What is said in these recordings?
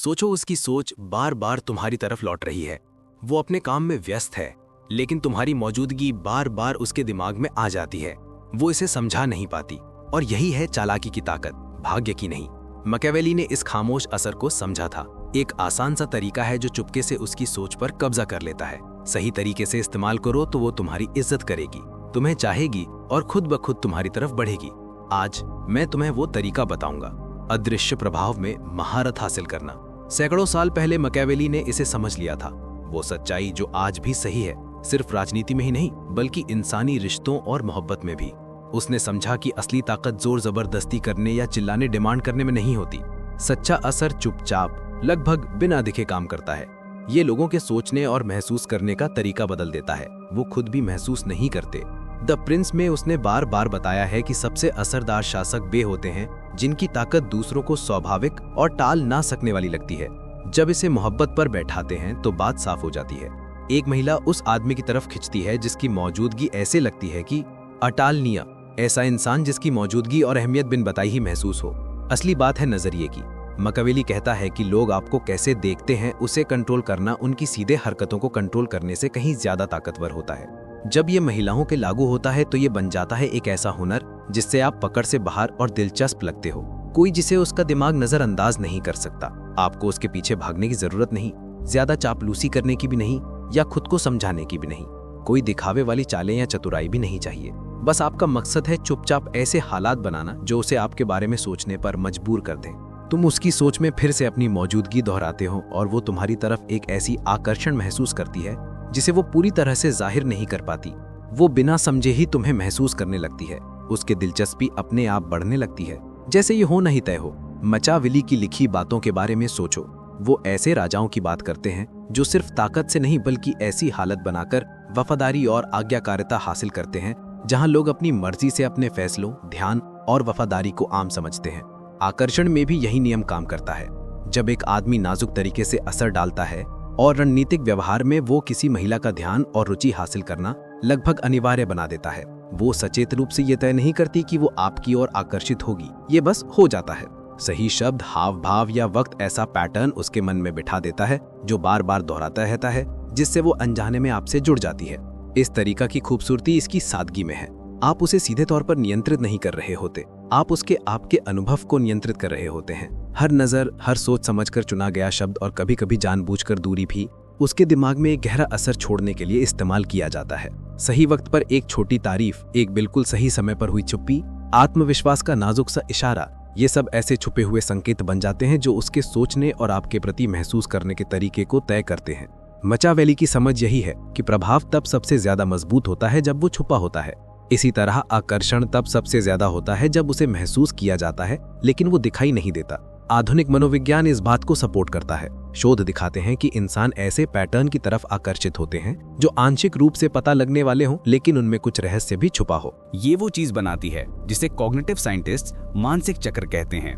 सोचो उसकी सोच बार बार तुम्हारी तरफ लौट रही है। वो अपने काम में व्यस्त है, लेकिन तुम्हारी मौजूदगी बार बार उसके दिमाग में आ जाती है। वो इसे समझा नहीं पाती, और यही है चालाकी की ताकत, भाग्य की नहीं। मैकियावेली ने इस खामोश असर को समझा था। एक आसान सा तरीका है जो चुपके से उसकी सोच पर कब्जा कर लेता है। सही तरीके से इस्तेमाल करो तो वो तुम्हारी इज्जत करेगी, तुम्हें चाहेगी और खुद ब खुद तुम्हारी तरफ बढ़ेगी। आज मैं तुम्हें वो तरीका बताऊंगा, अदृश्य प्रभाव में महारत हासिल करना। सैकड़ों साल पहले मैकियावेली ने इसे समझ लिया था। वो सच्चाई जो आज भी सही है, सिर्फ राजनीति में ही नहीं बल्कि इंसानी रिश्तों और मोहब्बत में भी। उसने समझा कि असली ताकत जोर जबरदस्ती करने या चिल्लाने डिमांड करने में नहीं होती। सच्चा असर चुपचाप, लगभग बिना दिखे काम करता है। ये लोगों के सोचने और महसूस करने का तरीका बदल देता है। वो खुद भी महसूस नहीं करते। द प्रिंस में उसने बार बार बताया है कि सबसे असरदार शासक वे होते हैं जिनकी ताकत दूसरों को स्वाभाविक और टाल ना सकने वाली लगती है। जब इसे मोहब्बत पर बैठाते हैं तो बात साफ हो जाती है। एक महिला उस आदमी की तरफ खिंचती है जिसकी मौजूदगी ऐसे लगती है कि अटालनीय, ऐसा इंसान जिसकी मौजूदगी और अहमियत बिन बताई ही महसूस हो। असली बात है नजरिए की। मैकियावेली कहता है कि लोग आपको कैसे देखते हैं उसे कंट्रोल करना उनकी सीधे हरकतों को कंट्रोल करने से कहीं ज्यादा ताकतवर होता है। जब ये महिलाओं के लागू होता है तो ये बन जाता है एक ऐसा हुनर जिससे आप पकड़ से बाहर और दिलचस्प लगते हो। कोई जिसे उसका दिमाग नजरअंदाज नहीं कर सकता। आपको उसके पीछे भागने की जरूरत नहीं, ज्यादा चापलूसी करने की भी नहीं, या खुद को समझाने की भी नहीं। कोई दिखावे वाली चालें या चतुराई भी नहीं चाहिए। बस आपका मकसद है चुपचाप ऐसे हालात बनाना जो उसे आपके बारे में सोचने पर मजबूर कर दें। तुम उसकी सोच में फिर से अपनी मौजूदगी दोहराते हो और वो तुम्हारी तरफ एक ऐसी आकर्षण महसूस करती है जिसे वो पूरी तरह से जाहिर नहीं कर पाती। वो बिना समझे ही तुम्हें महसूस करने लगती है। उसकी दिलचस्पी अपने आप बढ़ने लगती है, जैसे ये होना ही तय हो। मैकियावेली की लिखी बातों के बारे में सोचो। वो ऐसे राजाओं की बात करते हैं जो सिर्फ ताकत से नहीं बल्कि ऐसी हालत बनाकर वफादारी और आज्ञाकारिता हासिल करते हैं जहां लोग अपनी मर्जी से अपने फैसलों, ध्यान और वफादारी को आम समझते हैं। आकर्षण में भी यही नियम काम करता है। जब एक आदमी नाजुक तरीके से असर डालता है और रणनीतिक व्यवहार में वो किसी महिला का ध्यान और रुचि हासिल करना लगभग अनिवार्य बना देता है। वो सचेत रूप से ये तय नहीं करती कि वो आपकी ओर आकर्षित होगी, ये बस हो जाता है। सही शब्द, हाव भाव या वक्त ऐसा पैटर्न उसके मन में बिठा देता है जो बार बार दोहराता रहता है, जिससे वो अनजाने में आपसे जुड़ जाती है। इस तरीका की खूबसूरती इसकी सादगी में है। आप उसे सीधे तौर पर नियंत्रित नहीं कर रहे होते, आप आपके अनुभव को नियंत्रित कर रहे होते हैं। हर नजर, हर सोच समझकर चुना गया शब्द और कभी कभी जानबूझकर दूरी भी उसके दिमाग में एक गहरा असर छोड़ने के लिए इस्तेमाल किया जाता है। सही वक्त पर एक छोटी तारीफ, एक बिल्कुल सही समय पर हुई चुप्पी, आत्मविश्वास का नाजुक सा इशारा, ये सब ऐसे छुपे हुए संकेत बन जाते हैं जो उसके सोचने और आपके प्रति महसूस करने के तरीके को तय करते हैं। मैकियावेली की समझ यही है कि प्रभाव तब सबसे ज्यादा मजबूत होता है जब वो छुपा होता है। इसी तरह आकर्षण तब सबसे ज्यादा होता है जब उसे महसूस किया जाता है लेकिन वो दिखाई नहीं देता। आधुनिक मनोविज्ञान इस बात को सपोर्ट करता है। शोध दिखाते हैं कि इंसान ऐसे पैटर्न की तरफ आकर्षित होते हैं जो आंशिक रूप से पता लगने वाले हों लेकिन उनमें कुछ रहस्य भी छुपा हो। ये वो चीज बनाती है जिसे कॉग्निटिव साइंटिस्ट मानसिक चक्र कहते हैं।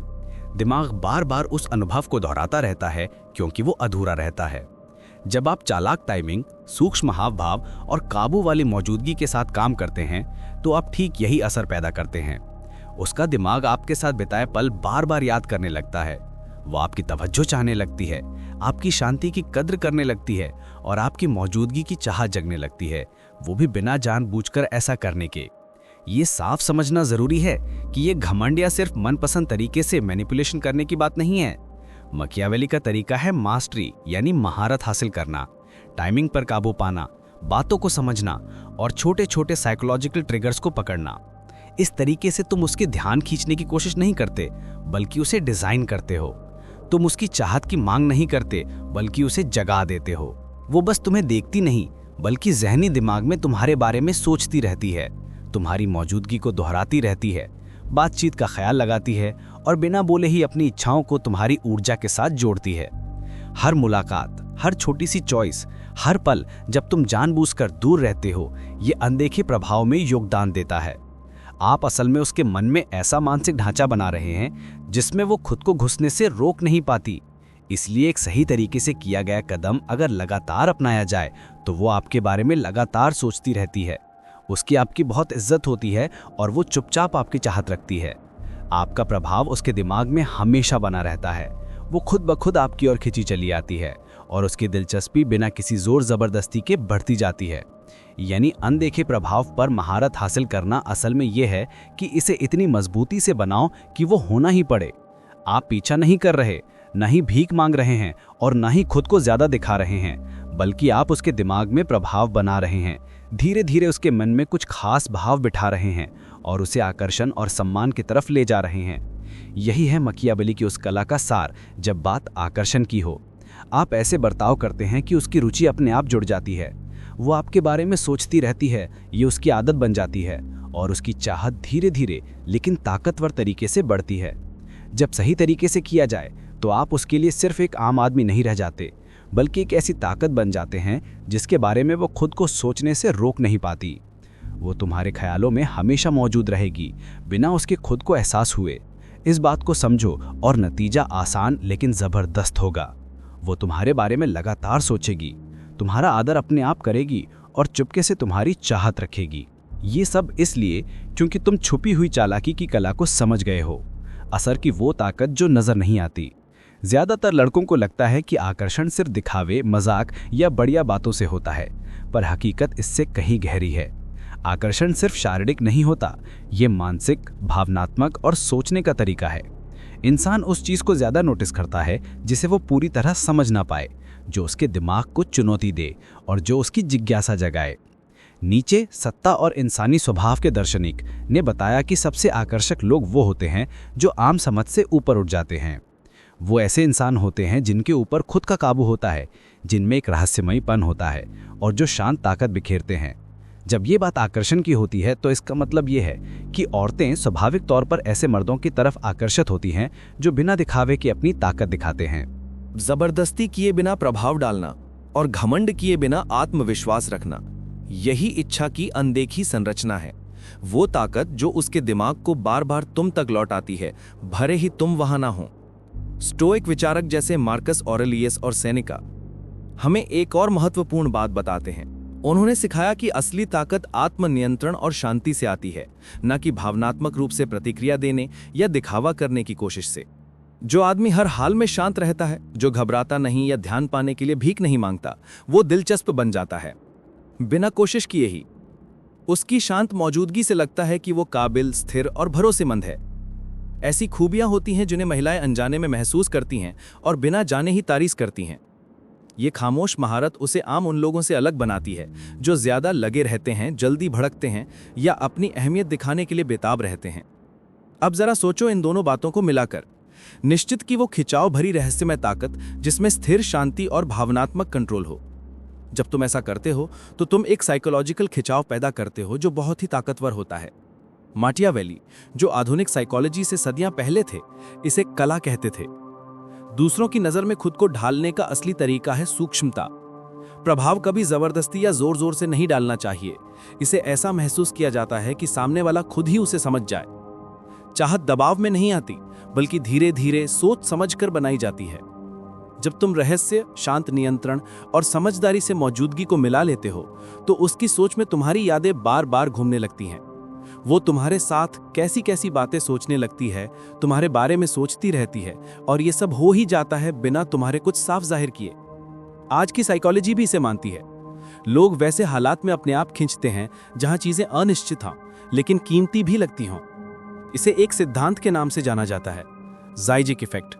दिमाग बार बार उस अनुभव को दोहराता रहता है क्योंकि वो अधूरा रहता है। जब आप चालाक टाइमिंग, सूक्ष्म हाव भाव और काबू वाली मौजूदगी के साथ काम करते हैं तो आप ठीक यही असर पैदा करते हैं। उसका दिमाग आपके साथ बिताए पल बार बार याद करने लगता है। वो आपकी तवज्जो चाहने लगती है, आपकी शांति की कद्र करने लगती है और आपकी मौजूदगी की चाहत जगने लगती है, वो भी बिना जानबूझकर ऐसा करने के। ये साफ समझना जरूरी है कि ये घमंड या सिर्फ मनपसंद तरीके से मैनिपुलेशन करने की बात नहीं है। मैकियावेली का तरीका है मास्टरी, यानी महारत हासिल करना, टाइमिंग पर काबू पाना, बातों को समझना और छोटे छोटे साइकोलॉजिकल ट्रिगर्स को पकड़ना। इस तरीके से तुम उसके ध्यान खींचने की कोशिश नहीं करते बल्कि उसे डिजाइन करते हो। तुम उसकी चाहत की मांग नहीं करते बल्कि उसे जगा देते हो। वो बस तुम्हें देखती नहीं बल्कि जहनी दिमाग में तुम्हारे बारे में सोचती रहती है, तुम्हारी मौजूदगी को दोहराती रहती है, बातचीत का ख्याल लगाती है और बिना बोले ही अपनी इच्छाओं को तुम्हारी ऊर्जा के साथ जोड़ती है। हर मुलाकात, हर छोटी सी चॉइस, हर पल जब तुम जानबूझकर दूर रहते हो, ये अनदेखे प्रभाव में योगदान देता है। आप असल में उसके मन में ऐसा मानसिक ढांचा बना रहे हैं जिसमें वो खुद को घुसने से रोक नहीं पाती। इसलिए एक सही तरीके से किया गया कदम अगर लगातार अपनाया जाए तो वो आपके बारे में लगातार सोचती रहती है। उसकी आपकी बहुत इज्जत होती है और वो चुपचाप आपकी चाहत रखती है। आपका प्रभाव उसके दिमाग में हमेशा बना रहता है। वो खुद ब खुद आपकी ओर खिंची चली आती है और उसकी दिलचस्पी बिना किसी जोर जबरदस्ती के बढ़ती जाती है। यानी अनदेखे प्रभाव पर महारत हासिल करना असल में यह है कि इसे इतनी मजबूती से बनाओ कि वो होना ही पड़े। आप पीछा नहीं कर रहे, न ही भीख मांग रहे हैं और न ही खुद को ज्यादा दिखा रहे हैं, बल्कि आप उसके दिमाग में प्रभाव बना रहे हैं। धीरे धीरे उसके मन में कुछ खास भाव बिठा रहे हैं और उसे आकर्षण और सम्मान की तरफ ले जा रहे हैं। यही है मकियावेली की उस कला का सार। जब बात आकर्षण की हो, आप ऐसे बर्ताव करते हैं कि उसकी रुचि अपने आप जुड़ जाती है। वो आपके बारे में सोचती रहती है, ये उसकी आदत बन जाती है और उसकी चाहत धीरे धीरे लेकिन ताकतवर तरीके से बढ़ती है। जब सही तरीके से किया जाए तो आप उसके लिए सिर्फ एक आम आदमी नहीं रह जाते, बल्कि एक ऐसी ताकत बन जाते हैं जिसके बारे में वो खुद को सोचने से रोक नहीं पाती। वो तुम्हारे ख्यालों में हमेशा मौजूद रहेगी, बिना उसके खुद को एहसास हुए। इस बात को समझो और नतीजा आसान लेकिन ज़बरदस्त होगा। वो तुम्हारे बारे में लगातार सोचेगी, तुम्हारा आदर अपने आप करेगी और चुपके से तुम्हारी चाहत रखेगी। ये सब इसलिए क्योंकि तुम छुपी हुई चालाकी की कला को समझ गए हो, असर की वो ताकत जो नजर नहीं आती। ज्यादातर लड़कों को लगता है कि आकर्षण सिर्फ दिखावे, मजाक या बढ़िया बातों से होता है, पर हकीकत इससे कहीं गहरी है। आकर्षण सिर्फ शारीरिक नहीं होता, ये मानसिक, भावनात्मक और सोचने का तरीका है। इंसान उस चीज को ज्यादा नोटिस करता है जिसे वो पूरी तरह समझ ना पाए, जो उसके दिमाग को चुनौती दे और जो उसकी जिज्ञासा जगाए। नीचे सत्ता और इंसानी स्वभाव के दार्शनिक ने बताया कि सबसे आकर्षक लोग वो होते हैं जो आम समझ से ऊपर उठ जाते हैं। वो ऐसे इंसान होते हैं जिनके ऊपर खुद का काबू होता है, जिनमें एक रहस्यमयीपन होता है और जो शांत ताकत बिखेरते हैं। जब ये बात आकर्षण की होती है तो इसका मतलब ये है कि औरतें स्वाभाविक तौर पर ऐसे मर्दों की तरफ आकर्षित होती हैं जो बिना दिखावे के अपनी ताकत दिखाते हैं। जबरदस्ती किए बिना प्रभाव डालना और घमंड किए बिना आत्मविश्वास रखना, यही इच्छा की अनदेखी संरचना है। वो ताकत जो उसके दिमाग को बार बार तुम तक लौटाती है, भले ही तुम वहां ना हो। स्टोइक विचारक जैसे मार्कस ऑरेलियस और सेनेका हमें एक और महत्वपूर्ण बात बताते हैं। उन्होंने सिखाया कि असली ताकत आत्मनियंत्रण और शांति से आती है, न कि भावनात्मक रूप से प्रतिक्रिया देने या दिखावा करने की कोशिश से। जो आदमी हर हाल में शांत रहता है, जो घबराता नहीं या ध्यान पाने के लिए भीख नहीं मांगता, वो दिलचस्प बन जाता है बिना कोशिश किए ही। उसकी शांत मौजूदगी से लगता है कि वो काबिल, स्थिर और भरोसेमंद है। ऐसी खूबियां होती हैं जिन्हें महिलाएं अनजाने में महसूस करती हैं और बिना जाने ही तारीफ करती हैं। ये खामोश महारत उसे आम उन लोगों से अलग बनाती है जो ज्यादा लगे रहते हैं, जल्दी भड़कते हैं या अपनी अहमियत दिखाने के लिए बेताब रहते हैं। अब जरा सोचो इन दोनों बातों को मिलाकर। निश्चित कि वो खिंचाव भरी रहस्यमय ताकत जिसमें स्थिर शांति और भावनात्मक कंट्रोल हो। जब तुम ऐसा करते हो तो तुम एक साइकोलॉजिकल खिंचाव पैदा करते हो जो बहुत ही ताकतवर होता है। माकियावेली, जो आधुनिक साइकोलॉजी से सदियां पहले थे, इसे कला कहते थे। दूसरों की नजर में खुद को ढालने का असली तरीका है सूक्ष्मता। प्रभाव कभी जबरदस्ती या जोर जोर से नहीं डालना चाहिए। इसे ऐसा महसूस किया जाता है कि सामने वाला खुद ही उसे समझ जाए। चाहत दबाव में नहीं आती, बल्कि धीरे धीरे सोच समझकर बनाई जाती है। जब तुम रहस्य, शांत नियंत्रण और समझदारी से मौजूदगी को मिला लेते हो तो उसकी सोच में तुम्हारी यादें बार बार घूमने लगती हैं। वो तुम्हारे साथ कैसी कैसी बातें सोचने लगती है, तुम्हारे बारे में सोचती रहती है, और ये सब हो ही जाता है बिना तुम्हारे कुछ साफ जाहिर किए। आज की साइकोलॉजी भी इसे मानती है। लोग वैसे हालात में अपने आप खींचते हैं जहां चीजें अनिश्चित हों लेकिन कीमती भी लगती हों। इसे एक सिद्धांत के नाम से जाना जाता है, ज़ाइजिक इफेक्ट।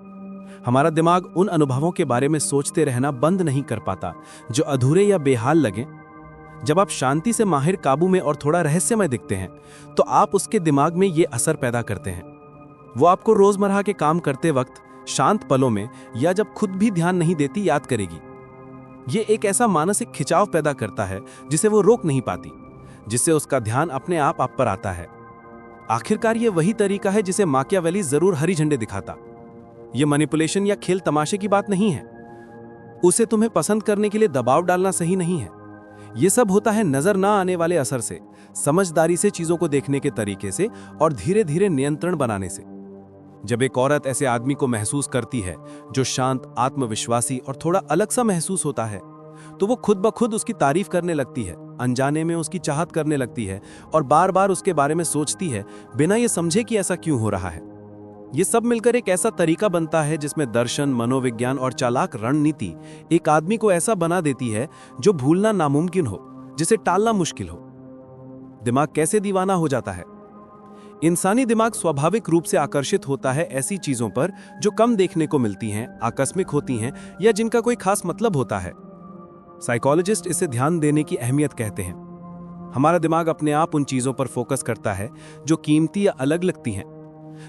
हमारा दिमाग उन अनुभवों के बारे में सोचते रहना बंद नहीं कर पाता जो अधूरे या बेहाल लगें। जब आप शांति से माहिर, काबू में और थोड़ा रहस्यमय दिखते हैं तो आप उसके दिमाग में ये असर पैदा करते हैं। वो आपको रोजमर्रा के काम करते वक्त, शांत पलों में या जब खुद भी ध्यान नहीं देती याद करेगी। ये एक ऐसा मानसिक खिंचाव पैदा करता है जिसे वो रोक नहीं पाती, जिससे उसका ध्यान अपने आप पर आता है। आखिरकार ये वही तरीका है जिसे माकियावेली जरूर हरी झंडे दिखाता। ये मैनिपुलेशन या खेल तमाशे की बात नहीं है। उसे तुम्हें पसंद करने के लिए दबाव डालना सही नहीं है। ये सब होता है नजर ना आने वाले असर से, समझदारी से चीजों को देखने के तरीके से और धीरे धीरे नियंत्रण बनाने से। जब एक औरत ऐसे आदमी को महसूस करती है जो शांत, आत्मविश्वासी और थोड़ा अलग सा महसूस होता है, तो वो खुद ब खुद उसकी तारीफ करने लगती है, अनजाने में उसकी चाहत करने लगती है और बार बार उसके बारे में सोचती है बिना ये समझे कि ऐसा क्यों हो रहा है। ये सब मिलकर एक ऐसा तरीका बनता है जिसमें दर्शन, मनोविज्ञान और चालाक रणनीति एक आदमी को ऐसा बना देती है जो भूलना नामुमकिन हो, जिसे टालना मुश्किल हो। दिमाग कैसे दीवाना हो जाता है? इंसानी दिमाग स्वाभाविक रूप से आकर्षित होता है ऐसी चीजों पर जो कम देखने को मिलती हैं, आकस्मिक होती हैं या जिनका कोई खास मतलब होता है। साइकोलॉजिस्ट इसे ध्यान देने की अहमियत कहते हैं। हमारा दिमाग अपने आप उन चीजों पर फोकस करता है जो कीमती या अलग लगती हैं।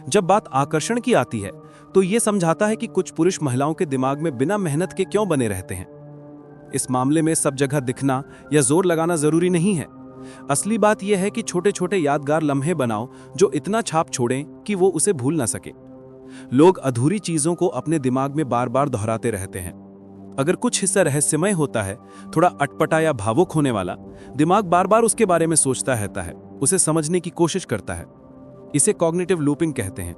जब बात आकर्षण की आती है तो यह समझाता है कि कुछ पुरुष महिलाओं के दिमाग में बिना मेहनत के क्यों बने रहते हैं। इस मामले में सब जगह दिखना या जोर लगाना जरूरी नहीं है। असली बात यह है कि छोटे छोटे यादगार लम्हे बनाओ जो इतना छाप छोड़ें कि वो उसे भूल ना सके। लोग अधूरी चीजों को अपने दिमाग में बार बार दोहराते रहते हैं। अगर कुछ हिस्सा रहस्यमय होता है, थोड़ा अटपटा या भावुक होने वाला, दिमाग बार बार उसके बारे में सोचता रहता है, उसे समझने की कोशिश करता है। इसे कॉग्निटिव लूपिंग कहते हैं।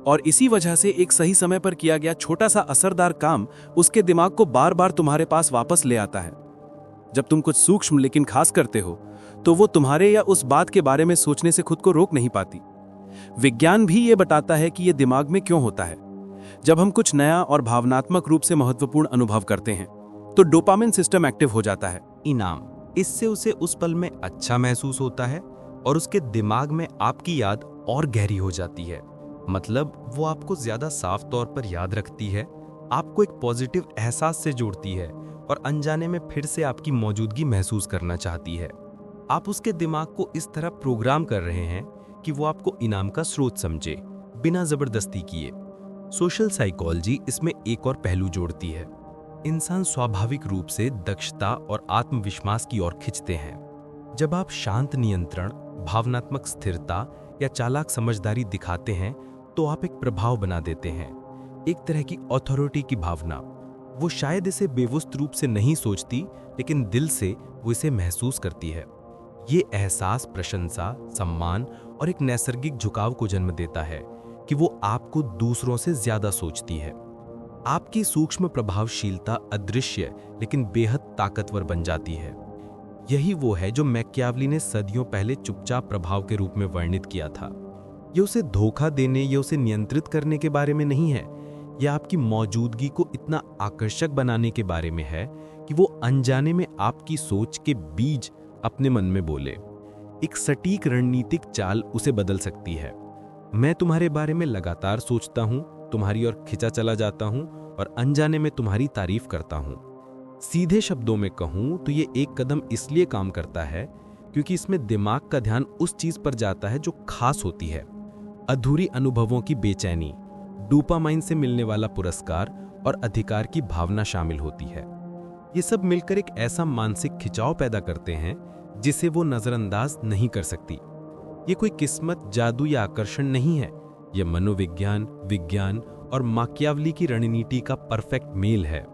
और इसी वजह से एक सही समय पर किया गया छोटा सा असरदार काम उसके दिमाग को बार बार तुम्हारे पास वापस ले आता है। जब तुम कुछ सूक्ष्म लेकिन खास करते हो तो वो तुम्हारे या उस बात के बारे में सोचने से खुद को रोक नहीं पाती। विज्ञान भी ये बताता है कि ये दिमाग में क्यों होता है। जब हम कुछ नया और भावनात्मक रूप से महत्वपूर्ण अनुभव करते हैं तो डोपामिन सिस्टम एक्टिव हो जाता है। इनाम, इससे उसे उस पल में अच्छा महसूस होता है और उसके दिमाग में आपकी याद और गहरी हो जाती है। मतलब वो आपको ज्यादा साफ तौर पर याद रखती है, आपको एक पॉजिटिव एहसास से जोड़ती है और अनजाने में फिर से आपकी मौजूदगी महसूस करना चाहती है। आप उसके दिमाग को इस तरह प्रोग्राम कर रहे हैं कि वो आपको इनाम का स्रोत समझे, बिना जबरदस्ती किए। सोशल साइकोलॉजी इसमें एक और पहलू जोड़ती है। इंसान स्वाभाविक रूप से दक्षता और आत्मविश्वास की ओर खिंचते हैं। जब आप शांत नियंत्रण, भावनात्मक स्थिरता या चालाक समझदारी दिखाते हैं तो आप एक प्रभाव बना देते हैं, एक तरह की अथॉरिटी की भावना। वो शायद इसे बेवुस्त रूप से नहीं सोचती, लेकिन दिल से वो इसे महसूस करती है। ये एहसास प्रशंसा, सम्मान और एक नैसर्गिक झुकाव को जन्म देता है कि वो आपको दूसरों से ज्यादा सोचती है। आपकी सूक्ष्म प्रभावशीलता अदृश्य लेकिन बेहद ताकतवर बन जाती है। यही वो है जो मैकियावली ने सदियों पहले चुपचाप प्रभाव के रूप में वर्णित किया था। ये उसे धोखा देने या उसे नियंत्रित करने के बारे में नहीं है, यह आपकी मौजूदगी को इतना आकर्षक बनाने के बारे में है कि वो अनजाने में आपकी सोच के बीज अपने मन में बोले। एक सटीक रणनीतिक चाल उसे बदल सकती है। मैं तुम्हारे बारे में लगातार सोचता हूं, तुम्हारी ओर खिंचा चला जाता हूं और अनजाने में तुम्हारी तारीफ करता हूं। सीधे शब्दों में कहूं तो ये एक कदम इसलिए काम करता है क्योंकि इसमें दिमाग का ध्यान उस चीज पर जाता है जो खास होती है। अधूरी अनुभवों की बेचैनी, डोपामाइन से मिलने वाला पुरस्कार और अधिकार की भावना शामिल होती है। ये सब मिलकर एक ऐसा मानसिक खिंचाव पैदा करते हैं जिसे वो नजरअंदाज नहीं कर सकती। ये कोई किस्मत, जादू या आकर्षण नहीं है, यह मनोविज्ञान, विज्ञान और माकियावली की रणनीति का परफेक्ट मेल है।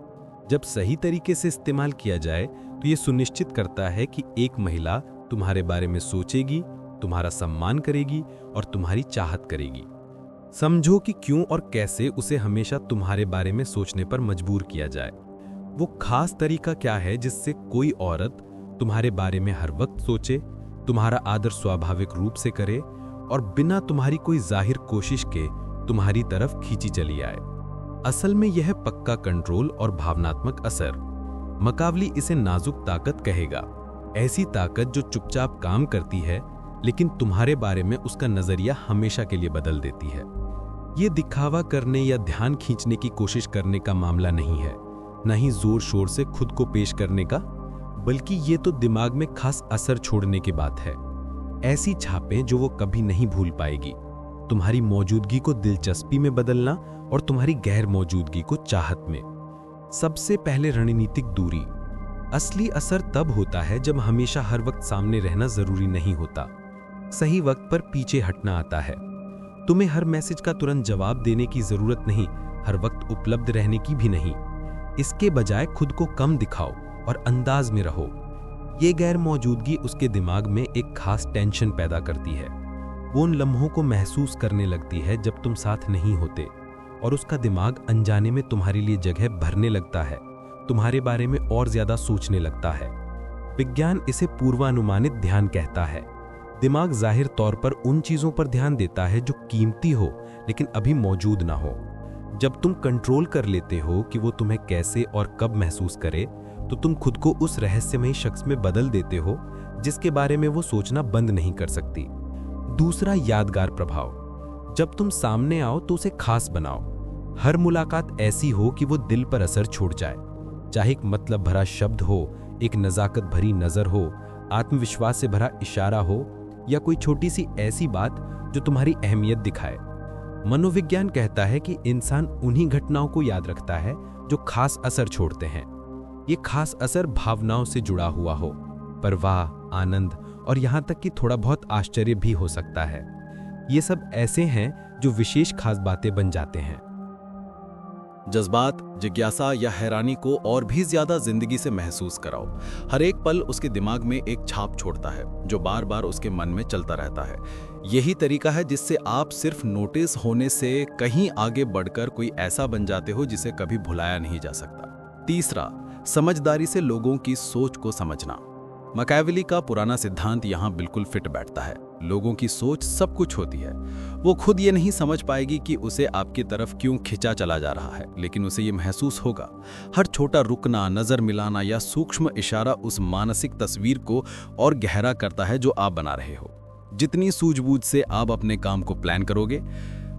जब सही तरीके से इस्तेमाल किया जाए तो ये सुनिश्चित करता है कि एक महिला तुम्हारे बारे में सोचेगी, तुम्हारा सम्मान करेगी और तुम्हारी चाहत करेगी। समझो कि क्यों और कैसे उसे हमेशा तुम्हारे बारे में सोचने पर मजबूर किया जाए। वो खास तरीका क्या है जिससे कोई औरत तुम्हारे बारे में हर वक्त सोचे, तुम्हारा आदर स्वाभाविक रूप से करे और बिना तुम्हारी कोई जाहिर कोशिश के तुम्हारी तरफ खींची चली आए। असल में यह पक्का कंट्रोल और भावनात्मक असर। मकावली इसे नाजुक ताकत कहेगा, ऐसी ताकत जो चुपचाप काम करती है लेकिन तुम्हारे बारे में उसका नजरिया हमेशा के लिए बदल देती है। ये दिखावा करने या ध्यान खींचने की कोशिश करने का मामला नहीं है, न ही जोर शोर से खुद को पेश करने का, बल्कि ये तो दिमाग में खास असर छोड़ने की बात है। ऐसी छापें जो वो कभी नहीं भूल पाएगी। तुम्हारी मौजूदगी को दिलचस्पी में बदलना और तुम्हारी गैर मौजूदगी को चाहत में। सबसे पहले रणनीतिक दूरी। असली असर तब होता है जब हमेशा हर वक्त सामने रहना जरूरी नहीं होता। सही वक्त पर पीछे हटना आता है। तुम्हें हर मैसेज का तुरंत जवाब देने की जरूरत नहीं, हर वक्त उपलब्ध रहने की भी नहीं। इसके बजाय खुद को कम दिखाओ और अंदाज में रहो। ये गैर मौजूदगी उसके दिमाग में एक खास टेंशन पैदा करती है। वो उन लम्हों को महसूस करने लगती है जब तुम साथ नहीं होते और उसका दिमाग अनजाने में तुम्हारे लिए जगह भरने लगता है, तुम्हारे बारे में और ज्यादा सोचने लगता है। विज्ञान इसे पूर्वानुमानित ध्यान कहता है। दिमाग जाहिर तौर पर उन चीजों पर ध्यान देता है जो कीमती हो लेकिन अभी मौजूद ना हो। जब तुम कंट्रोल कर लेते हो कि वो तुम्हें कैसे और कब महसूस करे, तो तुम खुद को उस रहस्यमयी शख्स में बदल देते हो जिसके बारे में वो सोचना बंद नहीं कर सकती। दूसरा यादगार प्रभाव, जब तुम सामने आओ तो उसे खास बनाओ। हर मुलाकात ऐसी हो कि वो दिल पर असर छोड़ जाए, चाहे एक मतलब भरा शब्द हो, एक नजाकत भरी नजर हो, आत्मविश्वास से भरा इशारा हो या कोई छोटी सी ऐसी बात जो तुम्हारी अहमियत दिखाए। मनोविज्ञान कहता है कि इंसान उन्हीं घटनाओं को याद रखता है जो खास असर छोड़ते हैं। ये खास असर भावनाओं से जुड़ा हुआ हो, परवाह, आनंद और यहाँ तक कि थोड़ा बहुत आश्चर्य भी हो सकता है। ये सब ऐसे हैं जो विशेष खास बातें बन जाते हैं। जज्बात, जिज्ञासा या हैरानी को और भी ज्यादा जिंदगी से महसूस कराओ। हर एक पल उसके दिमाग में एक छाप छोड़ता है जो बार बार उसके मन में चलता रहता है। यही तरीका है जिससे आप सिर्फ नोटिस होने से कहीं आगे बढ़कर कोई ऐसा बन जाते हो जिसे कभी भुलाया नहीं जा सकता। तीसरा, समझदारी से लोगों की सोच को समझना। मैकियावेली का पुराना सिद्धांत यहाँ बिल्कुल फिट बैठता है। लोगों की सोच सब कुछ होती है। वो खुद ये नहीं समझ पाएगी कि उसे आपकी तरफ क्यों खिंचा चला जा रहा है, लेकिन उसे ये महसूस होगा। हर छोटा रुकना, नजर मिलाना या सूक्ष्म इशारा उस मानसिक तस्वीर को और गहरा करता है जो आप बना रहे हो। जितनी सूझबूझ से आप अपने काम को प्लान करोगे,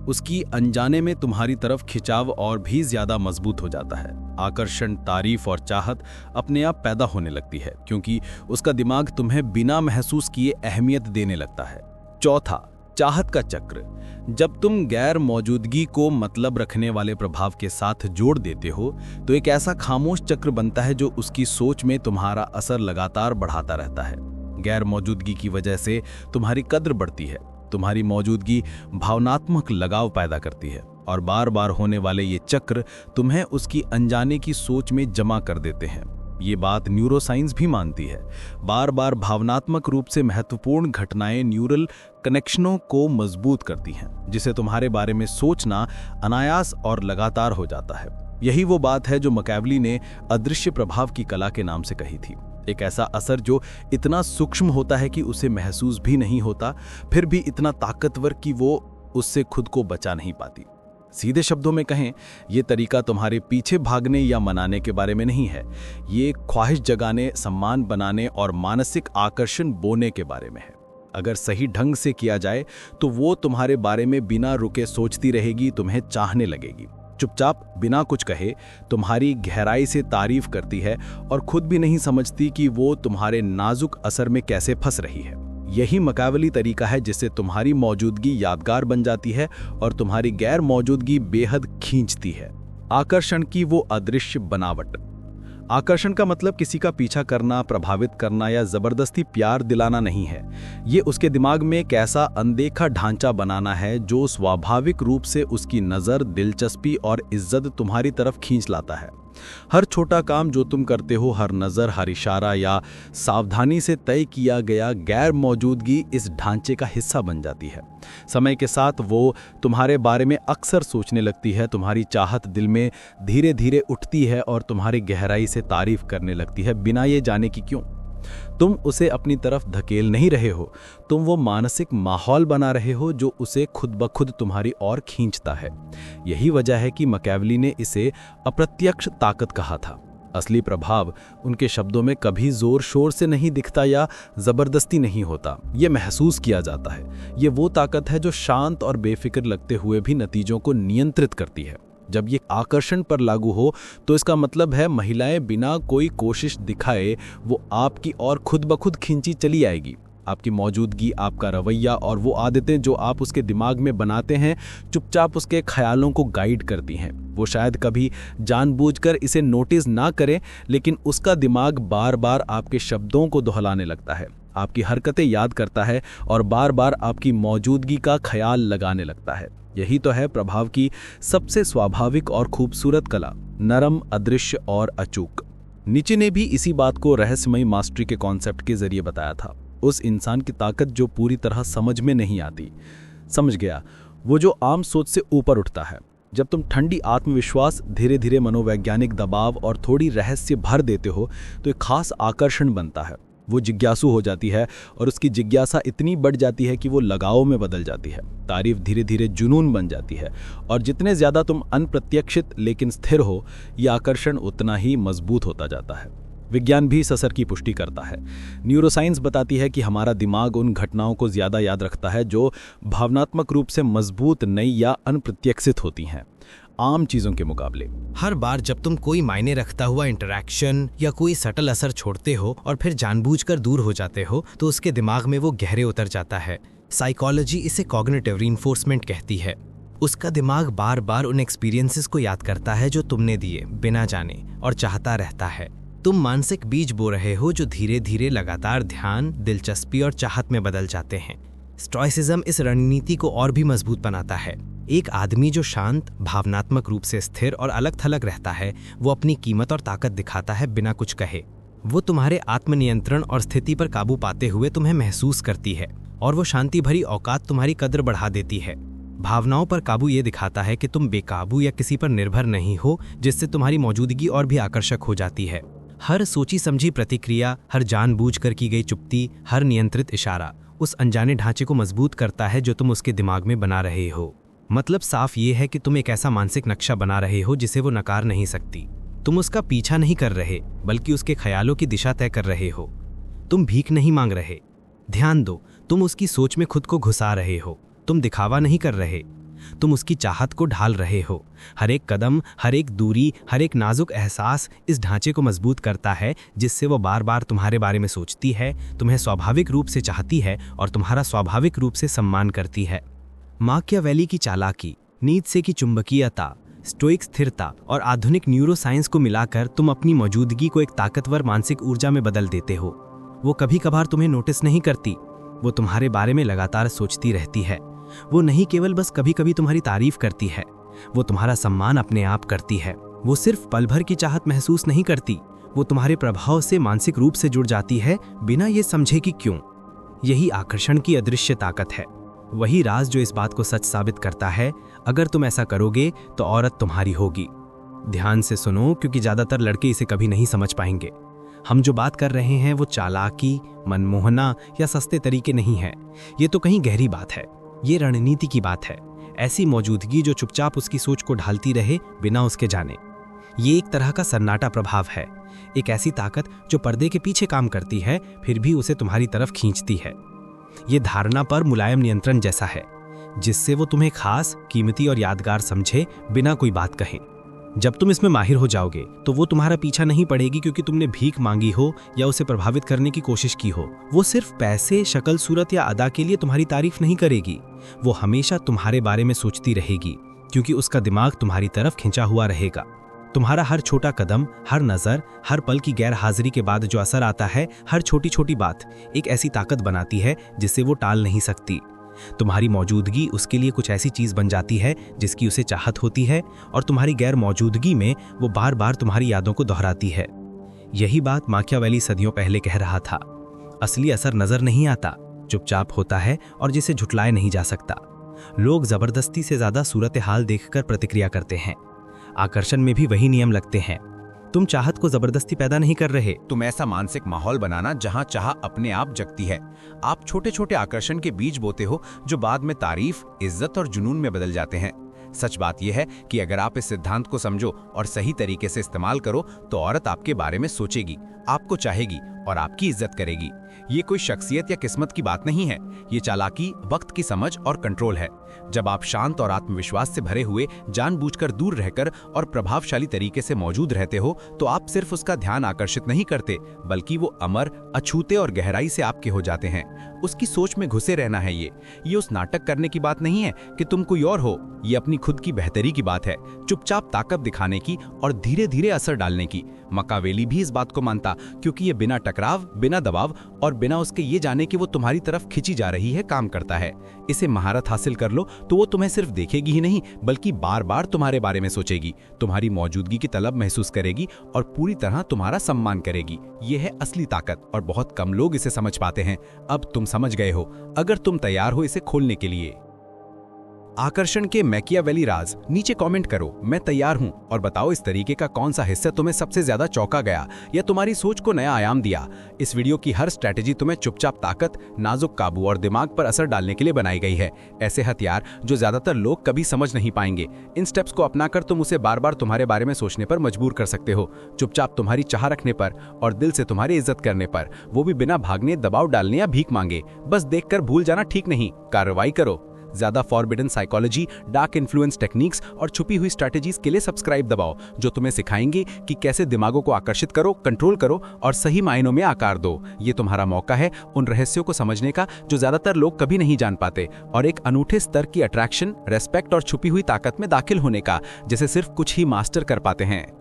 उसकी अनजाने में तुम्हारी तरफ खिंचाव और भी ज्यादा मजबूत हो जाता है। आकर्षण, तारीफ और चाहत अपने आप पैदा होने लगती है क्योंकि उसका दिमाग तुम्हें बिना महसूस किए अहमियत देने लगता है। चौथा, चाहत का चक्र। जब तुम गैर मौजूदगी को मतलब रखने वाले प्रभाव के साथ जोड़ देते हो तो एक ऐसा खामोश चक्र बनता है जो उसकी सोच में तुम्हारा असर लगातार बढ़ाता रहता है। गैर मौजूदगी की वजह से तुम्हारी कद्र बढ़ती है। तुम्हारी मौजूदगी भावनात्मक लगाव पैदा करती है और बार बार होने वाले ये चक्र तुम्हें उसकी अनजाने की सोच में जमा कर देते हैं। ये बात न्यूरोसाइंस भी मानती है। बार बार भावनात्मक रूप से महत्वपूर्ण घटनाएं न्यूरल कनेक्शनों को मजबूत करती हैं, जिसे तुम्हारे बारे में सोचना अनायास और लगातार हो जाता है। यही वो बात है जो मैकियावेली ने अदृश्य प्रभाव की कला के नाम से कही थी। एक ऐसा असर जो इतना सूक्ष्म होता है कि उसे महसूस भी नहीं होता, फिर भी इतना ताकतवर कि वो उससे खुद को बचा नहीं पाती। सीधे शब्दों में कहें, ये तरीका तुम्हारे पीछे भागने या मनाने के बारे में नहीं है। ये ख्वाहिश जगाने, सम्मान बनाने और मानसिक आकर्षण बोने के बारे में है। अगर सही ढंग से किया जाए तो वो तुम्हारे बारे में बिना रुके सोचती रहेगी, तुम्हें चाहने लगेगी, चुपचाप बिना कुछ कहे तुम्हारी गहराई से तारीफ करती है और खुद भी नहीं समझती कि वो तुम्हारे नाजुक असर में कैसे फंस रही है। यही मैकियावेली तरीका है जिससे तुम्हारी मौजूदगी यादगार बन जाती है और तुम्हारी गैर मौजूदगी बेहद खींचती है। आकर्षण की वो अदृश्य बनावट। आकर्षण का मतलब किसी का पीछा करना, प्रभावित करना या जबरदस्ती प्यार दिलाना नहीं है। ये उसके दिमाग में एक ऐसा अनदेखा ढांचा बनाना है जो स्वाभाविक रूप से उसकी नज़र, दिलचस्पी और इज्जत तुम्हारी तरफ खींच लाता है। हर छोटा काम जो तुम करते हो, हर नज़र, हर इशारा या सावधानी से तय किया गया गैर मौजूदगी इस ढांचे का हिस्सा बन जाती है। समय के साथ वो तुम्हारे बारे में अक्सर सोचने लगती है, तुम्हारी चाहत दिल में धीरे धीरे उठती है और तुम्हारी गहराई से तारीफ करने लगती है, बिना ये जाने कि क्यों। तुम उसे अपनी तरफ धकेल नहीं रहे हो, तुम वो मानसिक माहौल बना रहे हो जो उसे खुद ब खुद तुम्हारी ओर खींचता है। यही वजह है कि मैकियावेली ने इसे अप्रत्यक्ष ताकत कहा था। असली प्रभाव उनके शब्दों में कभी जोर शोर से नहीं दिखता या जबरदस्ती नहीं होता, ये महसूस किया जाता है। ये वो ताकत है जो शांत और बेफिक्र लगते हुए भी नतीजों को नियंत्रित करती है। जब ये आकर्षण पर लागू हो तो इसका मतलब है महिलाएं बिना कोई कोशिश दिखाए वो आपकी ओर खुद ब खुद खींची चली आएगी। आपकी मौजूदगी, आपका रवैया और वो आदतें जो आप उसके दिमाग में बनाते हैं चुपचाप उसके ख्यालों को गाइड करती हैं। वो शायद कभी जानबूझकर इसे नोटिस ना करे, लेकिन उसका दिमाग बार बार आपके शब्दों को दोहराने लगता है, आपकी हरकतें याद करता है और बार बार आपकी मौजूदगी का ख्याल लगाने लगता है। यही तो है प्रभाव की सबसे स्वाभाविक और खूबसूरत कला, नरम, अदृश्य और अचूक। नीचे ने भी इसी बात को रहस्यमयी मास्टरी के कॉन्सेप्ट के जरिए बताया था। उस इंसान की ताकत जो पूरी तरह समझ में नहीं आती, समझ गया, वो जो आम सोच से ऊपर उठता है। जब तुम ठंडी आत्मविश्वास, धीरे धीरे मनोवैज्ञानिक दबाव और थोड़ी रहस्य भर देते हो तो एक खास आकर्षण बनता है। वो जिज्ञासु हो जाती है और उसकी जिज्ञासा इतनी बढ़ जाती है कि वो लगाव में बदल जाती है। तारीफ धीरे धीरे जुनून बन जाती है और जितने ज़्यादा तुम अनप्रत्याशित लेकिन स्थिर हो, यह आकर्षण उतना ही मजबूत होता जाता है। विज्ञान भी इस असर की पुष्टि करता है। न्यूरोसाइंस बताती है कि हमारा दिमाग उन घटनाओं को ज़्यादा याद रखता है जो भावनात्मक रूप से मजबूत, नई या अनप्रत्याशित होती हैं, आम चीज़ों के मुकाबले। हर बार जब तुम कोई मायने रखता हुआ इंटरैक्शन या कोई सटल असर छोड़ते हो और फिर जानबूझकर दूर हो जाते हो, तो उसके दिमाग में वो गहरे उतर जाता है। साइकोलॉजी इसे कॉग्निटिव रीइंफोर्समेंट कहती है। उसका दिमाग बार बार उन एक्सपीरियंसेस को याद करता है जो तुमने दिए बिना जाने, और चाहता रहता है। तुम मानसिक बीज बो रहे हो जो धीरे धीरे लगातार ध्यान, दिलचस्पी और चाहत में बदल जाते हैं। स्टोइसिज्म इस रणनीति को और भी मजबूत बनाता है। एक आदमी जो शांत, भावनात्मक रूप से स्थिर और अलग थलग रहता है, वो अपनी कीमत और ताकत दिखाता है बिना कुछ कहे। वो तुम्हारे आत्मनियंत्रण और स्थिति पर काबू पाते हुए तुम्हें महसूस करती है, और वो शांति भरी औकात तुम्हारी कद्र बढ़ा देती है। भावनाओं पर काबू ये दिखाता है कि तुम बेकाबू या किसी पर निर्भर नहीं हो, जिससे तुम्हारी मौजूदगी और भी आकर्षक हो जाती है। हर सोची समझी प्रतिक्रिया, हर जानबूझकर की गई चुप्ती, हर नियंत्रित इशारा उस अनजाने ढांचे को मजबूत करता है जो तुम उसके दिमाग में बना रहे हो। मतलब साफ ये है कि तुम एक ऐसा मानसिक नक्शा बना रहे हो जिसे वो नकार नहीं सकती। तुम उसका पीछा नहीं कर रहे, बल्कि उसके ख्यालों की दिशा तय कर रहे हो। तुम भीख नहीं मांग रहे। ध्यान दो, तुम उसकी सोच में खुद को घुसा रहे हो। तुम दिखावा नहीं कर रहे, तुम उसकी चाहत को ढाल रहे हो। हर एक कदम, हर एक दूरी, हर एक नाजुक एहसास इस ढांचे को मजबूत करता है, जिससे वो बार बार तुम्हारे बारे में सोचती है, तुम्हें स्वाभाविक रूप से चाहती है और तुम्हारा स्वाभाविक रूप से सम्मान करती है। माकियावेली की चालाकी, नीत्शे की चुंबकीयता, स्टोइक स्थिरता और आधुनिक न्यूरोसाइंस को मिलाकर तुम अपनी मौजूदगी को एक ताकतवर मानसिक ऊर्जा में बदल देते हो। वो कभी कभार तुम्हें नोटिस नहीं करती, वो तुम्हारे बारे में लगातार सोचती रहती है। वो नहीं केवल बस कभी कभी तुम्हारी तारीफ करती है, वो तुम्हारा सम्मान अपने आप करती है। वो सिर्फ पल भर की चाहत महसूस नहीं करती, वो तुम्हारे प्रभाव से मानसिक रूप से जुड़ जाती है, बिना ये समझे कि क्यों। यही आकर्षण की अदृश्य ताकत है, वही राज जो इस बात को सच साबित करता है, अगर तुम ऐसा करोगे तो औरत तुम्हारी होगी। ध्यान से सुनो, क्योंकि ज्यादातर लड़के इसे कभी नहीं समझ पाएंगे। हम जो बात कर रहे हैं वो चालाकी, मनमोहना या सस्ते तरीके नहीं है। ये तो कहीं गहरी बात है, ये रणनीति की बात है। ऐसी मौजूदगी जो चुपचाप उसकी सोच को ढालती रहे बिना उसके जाने। ये एक तरह का सन्नाटा प्रभाव है, एक ऐसी ताकत जो पर्दे के पीछे काम करती है, फिर भी उसे तुम्हारी तरफ खींचती है। ये धारणा पर मुलायम नियंत्रण जैसा है, जिससे वो तुम्हें खास, कीमती और यादगार समझे बिना कोई बात कहे। जब तुम इसमें माहिर हो जाओगे तो वो तुम्हारा पीछा नहीं पड़ेगी क्योंकि तुमने भीख मांगी हो या उसे प्रभावित करने की कोशिश की हो। वो सिर्फ पैसे, शक्ल सूरत या अदा के लिए तुम्हारी तारीफ नहीं करेगी। वो हमेशा तुम्हारे बारे में सोचती रहेगी, क्योंकि उसका दिमाग तुम्हारी तरफ खिंचा हुआ रहेगा। तुम्हारा हर छोटा कदम, हर नज़र, हर पल की गैर हाजिरी के बाद जो असर आता है, हर छोटी छोटी बात एक ऐसी ताकत बनाती है जिसे वो टाल नहीं सकती। तुम्हारी मौजूदगी उसके लिए कुछ ऐसी चीज बन जाती है जिसकी उसे चाहत होती है, और तुम्हारी गैर मौजूदगी में वो बार बार तुम्हारी यादों को दोहराती है। यही बात माकियावेली सदियों पहले कह रहा था। असली असर नजर नहीं आता, चुपचाप होता है और जिसे झुटलाया नहीं जा सकता। लोग जबरदस्ती से ज्यादा सूरत हाल देखकर प्रतिक्रिया करते हैं। आकर्षण में भी वही नियम लगते हैं। तुम चाहत को जबरदस्ती पैदा नहीं कर रहे, तुम ऐसा मानसिक माहौल बनाना जहां चाह अपने आप जगती है। आप छोटे छोटे आकर्षण के बीज बोते हो जो बाद में तारीफ, इज्जत और जुनून में बदल जाते हैं। सच बात यह है कि अगर आप इस सिद्धांत को समझो और सही तरीके से इस्तेमाल करो तो औरत आपके बारे में सोचेगी, आपको चाहेगी और आपकी इज्जत करेगी। ये कोई शख्सियत या किस्मत की बात नहीं है, ये चालाकी, वक्त की समझ और कंट्रोल है। जब आप शांत और आत्मविश्वास से भरे हुए, जानबूझकर दूर रहकर और प्रभावशाली तरीके से मौजूद रहते हो, तो आप सिर्फ उसका ध्यान आकर्षित नहीं करते, बल्कि वो अमर, अछूते और गहराई से आपके हो जाते हैं। उसकी सोच में घुसे रहना है। ये उस नाटक करने की बात नहीं है कि तुम कोई और हो, ये अपनी खुद की बेहतरी की बात है, चुपचाप ताकत दिखाने की और धीरे धीरे असर डालने की। माकियावेली भी इस बात को मानता, क्योंकि ये बिना टकराव, बिना दबाव और बिना उसके ये जाने कि वो तुम्हारी तरफ खिंची जा रही है काम करता है। इसे महारत हासिल कर लो तो वो तुम्हें सिर्फ देखेगी ही नहीं, बल्कि बार बार तुम्हारे बारे में सोचेगी, तुम्हारी मौजूदगी की तलब महसूस करेगी और पूरी तरह तुम्हारा सम्मान करेगी। ये है असली ताकत और बहुत कम लोग इसे समझ पाते हैं। अब तुम समझ गए हो, अगर तुम तैयार हो इसे खोलने के लिए। आकर्षण के मैकियावेली राज नीचे कमेंट करो, मैं तैयार हूं, और बताओ इस तरीके का कौन सा हिस्सा तुम्हें सबसे ज्यादा चौंका गया या तुम्हारी सोच को नया आयाम दिया। इस वीडियो की हर स्ट्रैटेजी तुम्हें चुपचाप ताकत, नाजुक काबू और दिमाग पर असर डालने के लिए बनाई गई है। ऐसे हथियार जो ज्यादातर लोग कभी समझ नहीं पाएंगे। इन स्टेप्स को अपनाकर तुम उसे बार बार तुम्हारे बारे में सोचने पर मजबूर कर सकते हो, चुपचाप तुम्हारी चाह रखने पर और दिल से तुम्हारी इज्जत करने पर, वो भी बिना भागने, दबाव डालने या भीख मांगे। बस देखकर भूल जाना ठीक नहीं, कार्रवाई करो। ज्यादा forbidden psychology, dark influence techniques और छुपी हुई स्ट्रैटेजीज के लिए सब्सक्राइब दबाओ, जो तुम्हें सिखाएंगे कि कैसे दिमागों को आकर्षित करो, कंट्रोल करो और सही मायनों में आकार दो। ये तुम्हारा मौका है उन रहस्यों को समझने का जो ज्यादातर लोग कभी नहीं जान पाते, और एक अनूठे स्तर की अट्रैक्शन, रेस्पेक्ट और छुपी हुई ताकत में दाखिल होने का, जिसे सिर्फ कुछ ही मास्टर कर पाते हैं।